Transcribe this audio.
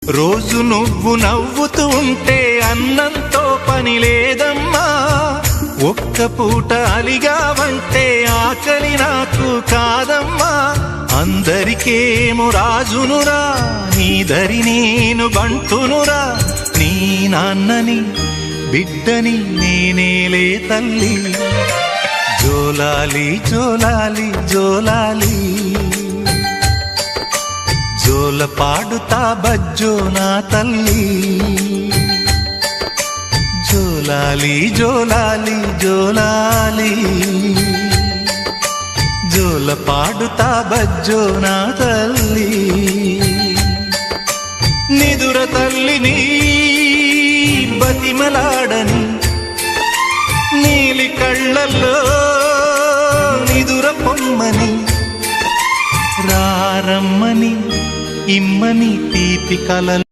రోజు నువ్వు నవ్వుతూ ఉంటే అన్నంతో పని లేదమ్మా. ఒక్క పూట అలిగావంటే ఆకలి నాకు కాదమ్మా. అందరికేమో రాజునురా, నీ దరి నేను బంటునురా. నీ నాన్నని బిడ్డని నేనేలే తల్లి. జోలాలి జోలాలి జోలాలి, జోల పాడుతా బజ్జో నా తల్లి. జోలాలి జోలాలి జోలాలి, జోల పాడుతా బజ్జో నా తల్లి. నిదుర తల్లిని బతిమలాడని, నీలి కళ్ళల్లో నిదుర పొమ్మని, రారమ్మని ఇమ్మని తీపి కలలు